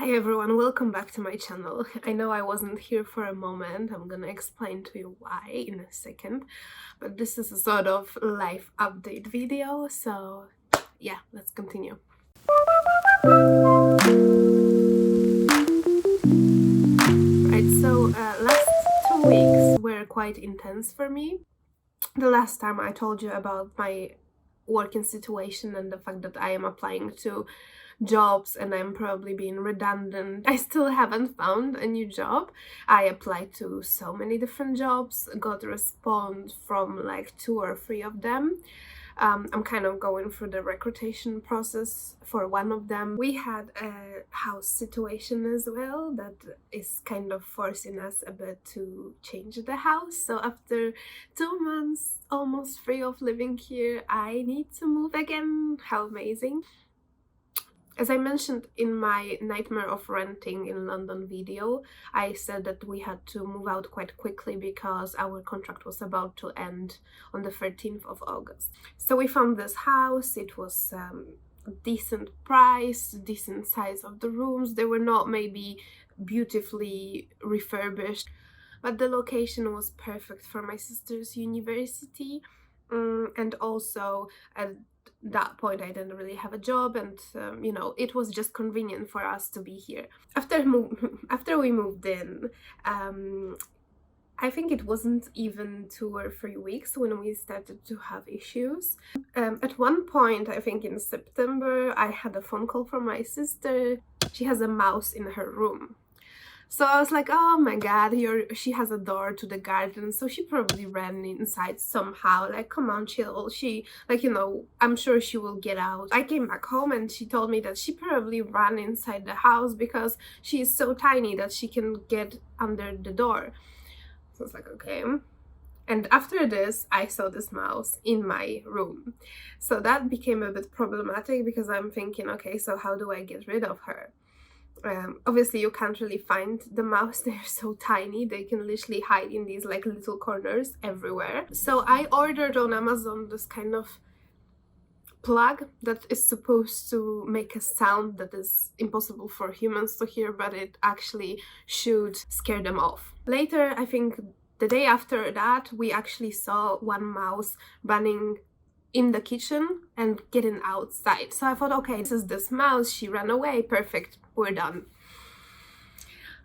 Hi everyone, welcome back to my channel. I know I wasn't here for a moment, I'm gonna explain to you why in a second, but this is a sort of life update video, so yeah, let's continue. Right, so last 2 weeks were quite intense for me. The last time I told you about my working situation and the fact that I am applying to jobs and I'm probably being redundant. I still haven't found a new job. I applied to so many different jobs, got a response from like 2 or 3 of them. I'm kind of going through the recruitation process for one of them. We had a house situation as well that is kind of forcing us a bit to change the house. So after 2 months, almost 3 of living here, I need to move again. How amazing. As I mentioned in my Nightmare of Renting in London video, I said that we had to move out quite quickly because our contract was about to end on the 13th of August. So we found this house. It was a decent price, decent size of the rooms. They were not maybe beautifully refurbished, but the location was perfect for my sister's university. And also at that point I didn't really have a job, and it was just convenient for us to be here. After we moved in, I think it wasn't even 2 or 3 weeks when we started to have issues. At one point, I think in September, I had a phone call from my sister. She has a mouse in her room. So I was like, oh my god, she has a door to the garden, so she probably ran inside somehow. Like, come on, chill. I'm sure she will get out. I came back home and she told me that she probably ran inside the house because she is so tiny that she can get under the door. So I was like, okay. And after this, I saw this mouse in my room. So that became a bit problematic because I'm thinking, okay, so how do I get rid of her? Obviously you can't really find the mouse. They're so tiny, they can literally hide in these like little corners everywhere. So I ordered on Amazon this kind of plug that is supposed to make a sound that is impossible for humans to hear, but it actually should scare them off. Later, I think the day after that, we actually saw one mouse running in the kitchen and getting outside. So I thought, okay, this is this mouse, she ran away, perfect, we're done.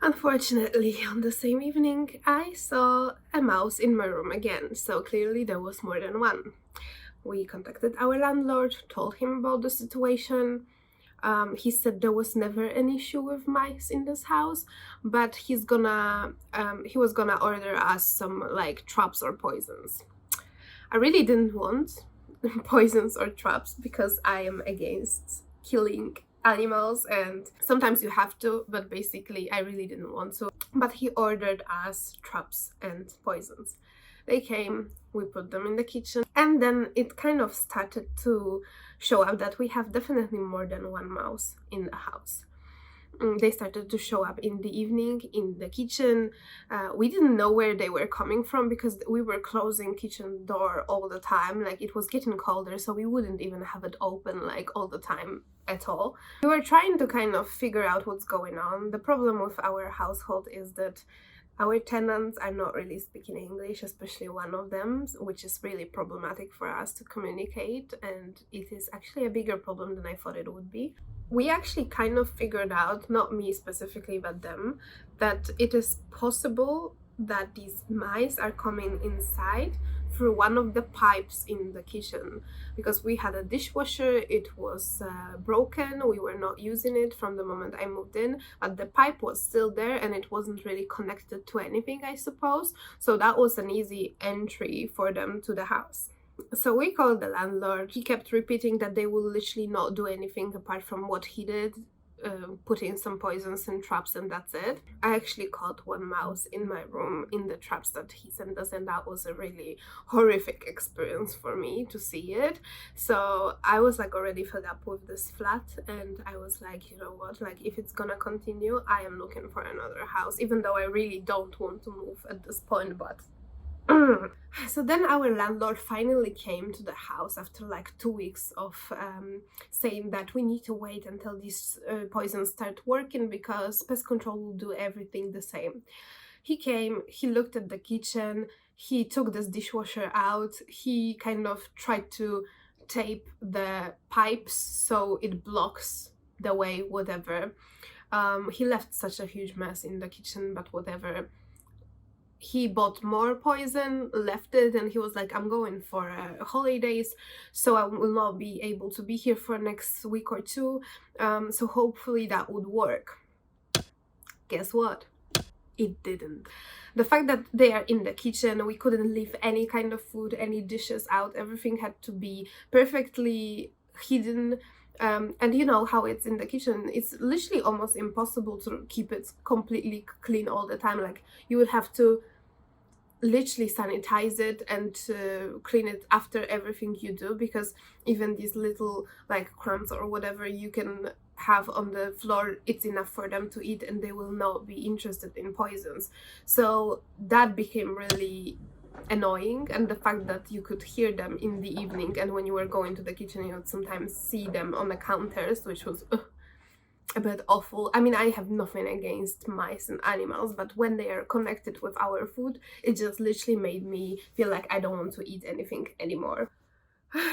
Unfortunately, on the same evening, I saw a mouse in my room again, so clearly there was more than one. We contacted our landlord, told him about the situation. He said there was never an issue with mice in this house, but he was gonna order us some like traps or poisons. I really didn't want poisons or traps because I am against killing animals, and sometimes you have to, but basically I really didn't want to. But he ordered us traps and poisons. They came, we put them in the kitchen, and then it kind of started to show up that we have definitely more than one mouse in the house. They started to show up in the evening in the kitchen. We didn't know where they were coming from because we were closing kitchen door all the time. Like, it was getting colder, so we wouldn't even have it open like all the time at all. We were trying to kind of figure out what's going on. The problem with our household is that our tenants are not really speaking English, especially one of them, which is really problematic for us to communicate, and it is actually a bigger problem than I thought it would be. We actually kind of figured out, not me specifically, but them, that it is possible that these mice are coming inside through one of the pipes in the kitchen, because we had a dishwasher. It was broken, we were not using it from the moment I moved in, but the pipe was still there and it wasn't really connected to anything, I suppose, so that was an easy entry for them to the house. So we called the landlord. He kept repeating that they will literally not do anything apart from what he did, put in some poisons and traps, and that's it. I actually caught one mouse in my room in the traps that he sent us, and that was a really horrific experience for me to see it. So I was like already fed up with this flat, and I was like, you know what, like, if it's gonna continue, I am looking for another house, even though I really don't want to move at this point, but So then our landlord finally came to the house after like 2 weeks of saying that we need to wait until these poisons start working because pest control will do everything the same. He came, he looked at the kitchen, he took this dishwasher out, he kind of tried to tape the pipes so it blocks the way, whatever. He left such a huge mess in the kitchen, but whatever. He bought more poison, left it, and he was like, I'm going for holidays, so I will not be able to be here for next week or two, so hopefully that would work. Guess what? It didn't. The fact that they are in the kitchen, we couldn't leave any kind of food, any dishes out, everything had to be perfectly hidden. And you know how it's in the kitchen, it's literally almost impossible to keep it completely clean all the time. Like, you would have to literally sanitize it and clean it after everything you do, because even these little like crumbs or whatever you can have on the floor, it's enough for them to eat and they will not be interested in poisons. So that became really annoying, and the fact that you could hear them in the evening, and when you were going to the kitchen you would sometimes see them on the counters, which was a bit awful. I mean, I have nothing against mice and animals, but when they are connected with our food, it just literally made me feel like I don't want to eat anything anymore.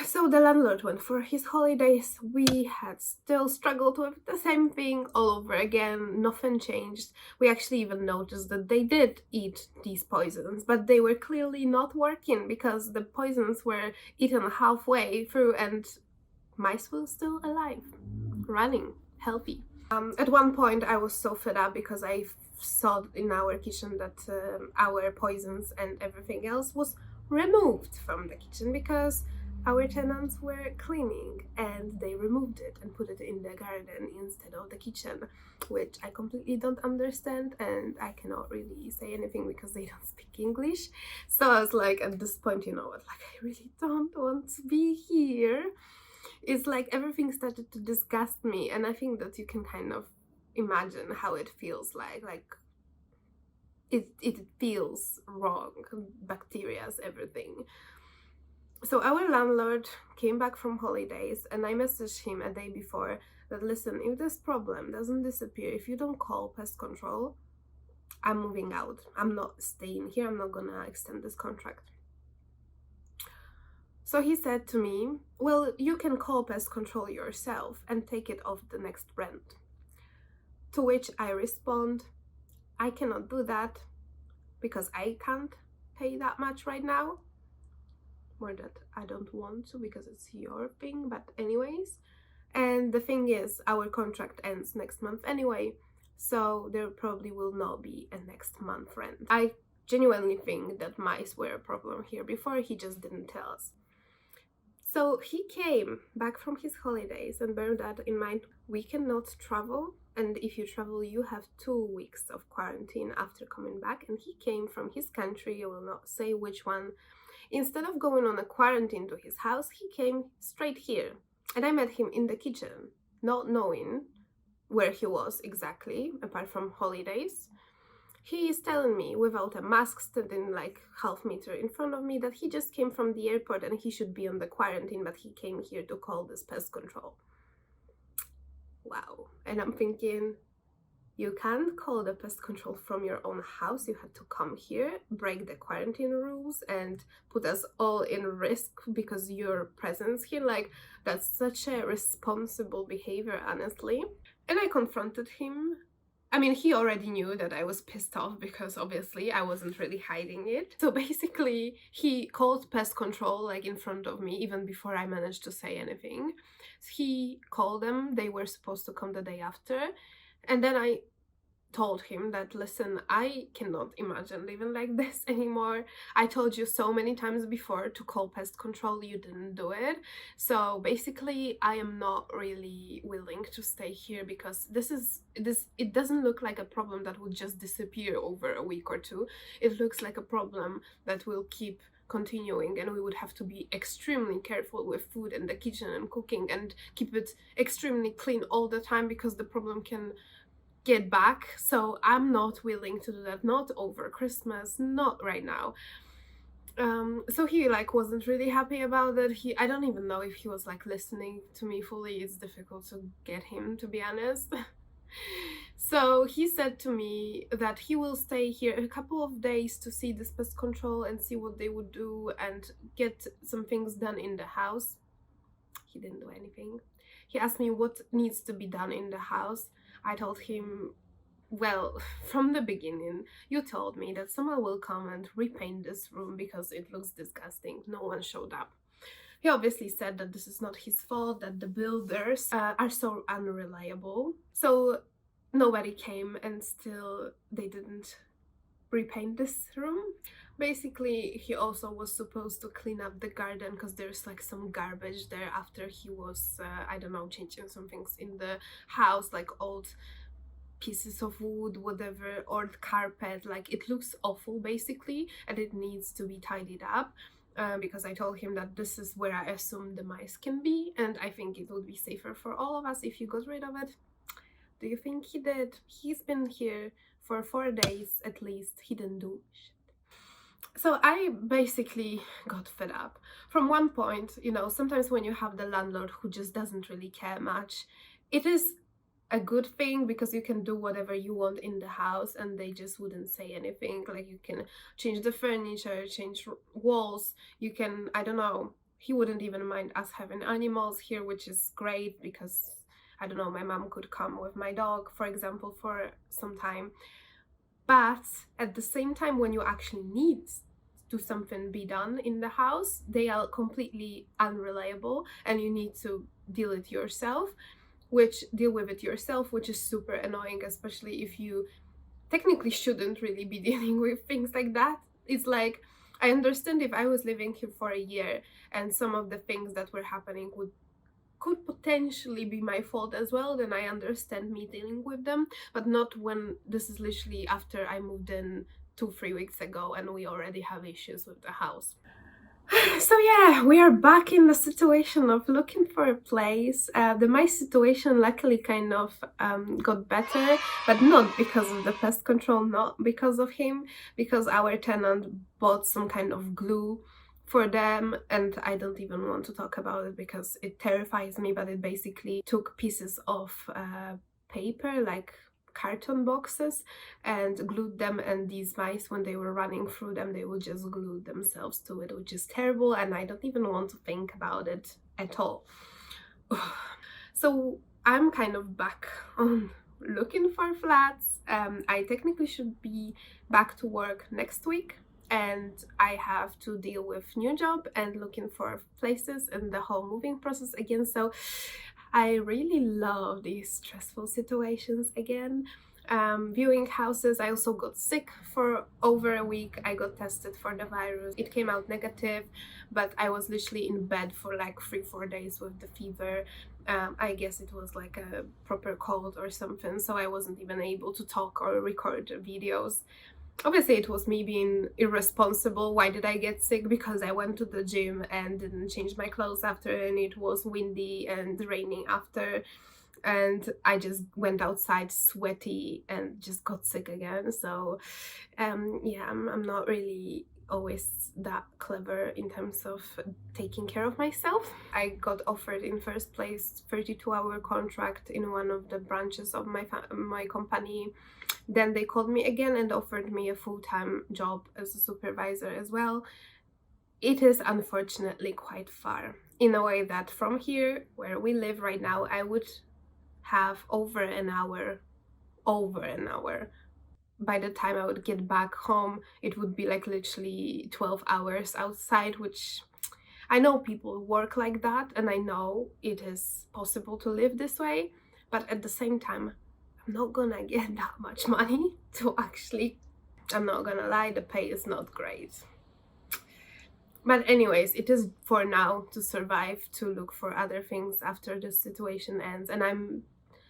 So the landlord went for his holidays. We had still struggled with the same thing all over again. Nothing changed. We actually even noticed that they did eat these poisons, but they were clearly not working because the poisons were eaten halfway through and mice were still alive, running, healthy. At one point I was so fed up because I saw in our kitchen that our poisons and everything else was removed from the kitchen because our tenants were cleaning and they removed it and put it in the garden instead of the kitchen, which I completely don't understand, and I cannot really say anything because they don't speak English. So I was like, at this point, you know what, like, I really don't want to be here. It's like everything started to disgust me, and I think that you can kind of imagine how it feels like it feels wrong, bacteria's, everything. So our landlord came back from holidays and I messaged him a day before that, listen, if this problem doesn't disappear, if you don't call pest control, I'm moving out. I'm not staying here. I'm not gonna extend this contract. So he said to me, well, you can call pest control yourself and take it off the next rent. To which I respond, I cannot do that because I can't pay that much right now. Or that I don't want to because it's your thing, but anyways. And the thing is, our contract ends next month anyway, so there probably will not be a next month rent. I genuinely think that mice were a problem here before, he just didn't tell us. So he came back from his holidays, and bear that in mind, we cannot travel, and if you travel you have 2 weeks of quarantine after coming back, and he came from his country, I will not say which one. Instead of going on a quarantine to his house, he came straight here, and I met him in the kitchen, not knowing where he was exactly, apart from holidays. He is telling me, without a mask, standing like half-meter in front of me, that he just came from the airport and he should be on the quarantine, but he came here to call this pest control. Wow. And I'm thinking, you can't call the pest control from your own house. You had to come here, break the quarantine rules, and put us all in risk because your presence here. Like, that's such a responsible behavior, honestly. And I confronted him. I mean, he already knew that I was pissed off because obviously I wasn't really hiding it. So basically, he called pest control like in front of me, even before I managed to say anything. He called them, they were supposed to come the day after. And then I told him that, listen, I cannot imagine living like this anymore. I told you so many times before to call pest control, you didn't do it. So basically I am not really willing to stay here because it doesn't look like a problem that would just disappear over a week or two. It looks like a problem that will keep continuing, and we would have to be extremely careful with food in the kitchen and cooking and keep it extremely clean all the time because the problem can get back. So I'm not willing to do that, not over Christmas, not right now. So he like wasn't really happy about it. I don't even know if he was like listening to me fully. It's difficult to get him, to be honest. So he said to me that he will stay here a couple of days to see this pest control and see what they would do and get some things done in the house. He didn't do anything. He asked me what needs to be done in the house. I told him, well, from the beginning, you told me that someone will come and repaint this room because it looks disgusting. No one showed up. He obviously said that this is not his fault, that the builders are so unreliable. So nobody came and still they didn't repaint this room. Basically, he also was supposed to clean up the garden because there's like some garbage there after he was, I don't know, changing some things in the house, like old pieces of wood, whatever, or carpet. Like it looks awful basically, and it needs to be tidied up. Because I told him that this is where I assume the mice can be, and I think it would be safer for all of us if you got rid of it. Do you think he did? He's been here for 4 days at least. He didn't do shit. So I basically got fed up. From one point, you know, sometimes when you have the landlord who just doesn't really care much, it is a good thing because you can do whatever you want in the house and they just wouldn't say anything. Like you can change the furniture, change walls, you can, I don't know, he wouldn't even mind us having animals here, which is great because, I don't know, my mom could come with my dog, for example, for some time. But at the same time, when you actually need to something be done in the house, they are completely unreliable and you need to deal with it yourself, which is super annoying, especially if you technically shouldn't really be dealing with things like that. It's like, I understand if I was living here for a year and some of the things that were happening could potentially be my fault as well, then I understand me dealing with them, but not when this is literally after I moved in 2-3 weeks ago and we already have issues with the house. So yeah, we are back in the situation of looking for a place. My situation luckily kind of got better, but not because of the pest control, not because of him, because our tenant bought some kind of glue for them, and I don't even want to talk about it because it terrifies me, but it basically took pieces of paper, like carton boxes, and glued them, and these mice, when they were running through them, they would just glue themselves to it, which is terrible, and I don't even want to think about it at all. So I'm kind of back on looking for flats. I technically should be back to work next week, and I have to deal with new job and looking for places and the whole moving process again. So I really love these stressful situations again. Viewing houses, I also got sick for over a week. I got tested for the virus. It came out negative, but I was literally in bed for like 3-4 days with the fever. I guess it was like a proper cold or something, so I wasn't even able to talk or record videos. Obviously it was me being irresponsible. Why did I get sick? Because I went to the gym and didn't change my clothes after, and it was windy and raining after, and I just went outside sweaty and just got sick again. So yeah, I'm not really always that clever in terms of taking care of myself. I got offered in first place 32-hour contract in one of the branches of my company. Then they called me again and offered me a full-time job as a supervisor as well. It is unfortunately quite far, in a way that from here where we live right now, I would have over an hour. By the time I would get back home, it would be like literally 12 hours outside, which I know people work like that, and I know it is possible to live this way, but at the same time, I'm not gonna get that much money to actually, I'm not gonna lie, the pay is not great. But anyways, it is for now to survive, to look for other things after this situation ends. And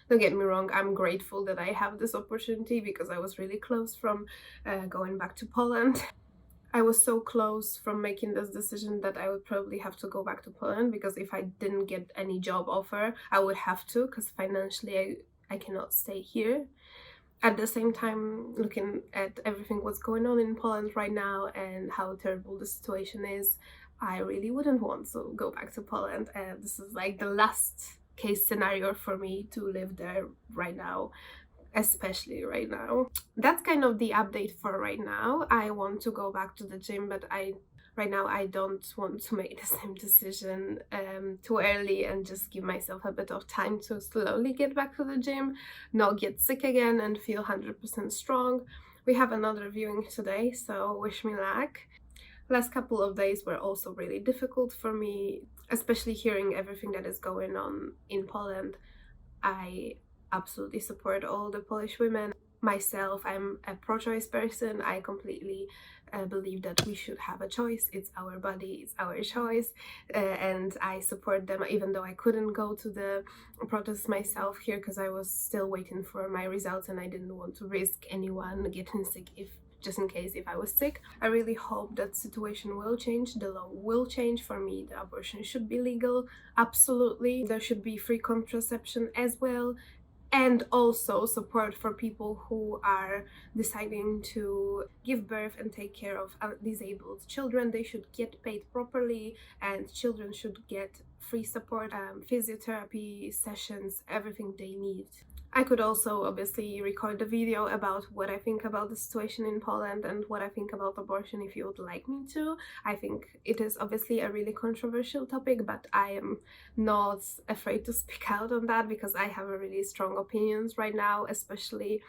don't get me wrong, I'm grateful that I have this opportunity because I was really close from going back to Poland. I was so close from making this decision that I would probably have to go back to Poland, because if I didn't get any job offer, I would have to, because financially I cannot stay here. At the same time, looking at everything what's going on in Poland right now and how terrible the situation is, I really wouldn't want to go back to Poland, and this is like the last case scenario for me to live there right now, especially right now. That's kind of the update for right now. I want to go back to the gym, but right now I don't want to make the same decision too early and just give myself a bit of time to slowly get back to the gym, not get sick again and feel 100% strong. We have another viewing today, so wish me luck. Last couple of days were also really difficult for me, especially hearing everything that is going on in Poland. I absolutely support all the Polish women. Myself, I'm a pro-choice person. I completely believe that we should have a choice. It's our body, it's our choice, and I support them, even though I couldn't go to the protest myself here because I was still waiting for my results and I didn't want to risk anyone getting sick just in case if I was sick. I really hope that situation will change, the law will change. For me, the abortion should be legal, absolutely. There should be free contraception as well, and also support for people who are deciding to give birth and take care of disabled children. They should get paid properly, and children should get free support, physiotherapy sessions, everything they need. I could also obviously record a video about what I think about the situation in Poland and what I think about abortion if you would like me to. I think it is obviously a really controversial topic, but I am not afraid to speak out on that because I have a really strong opinions right now, especially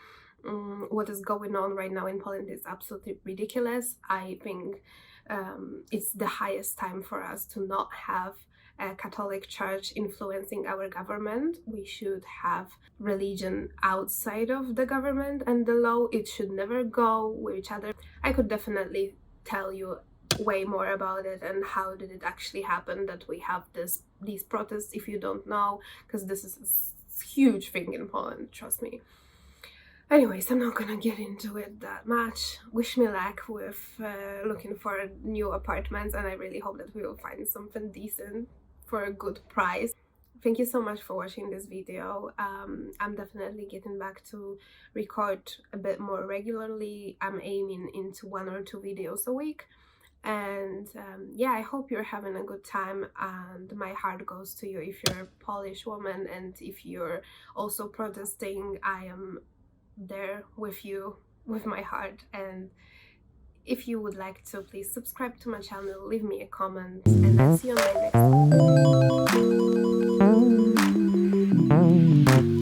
what is going on right now in Poland is absolutely ridiculous. I think it's the highest time for us to not have a Catholic Church influencing our government. We should have religion outside of the government and the law. It should never go with each other. I could definitely tell you way more about it and how did it actually happen that we have these protests if you don't know, because this is a huge thing in Poland, trust me. Anyways, I'm not gonna get into it that much. Wish me luck with looking for new apartments, and I really hope that we will find something decent for a good price. Thank you so much for watching this video. I'm definitely getting back to record a bit more regularly. I'm aiming into 1 or 2 videos a week. And yeah, I hope you're having a good time, and my heart goes to you if you're a Polish woman, and if you're also protesting, I am there with you, with my heart. And if you would like to, please subscribe to my channel, leave me a comment, and I'll see you on my next one.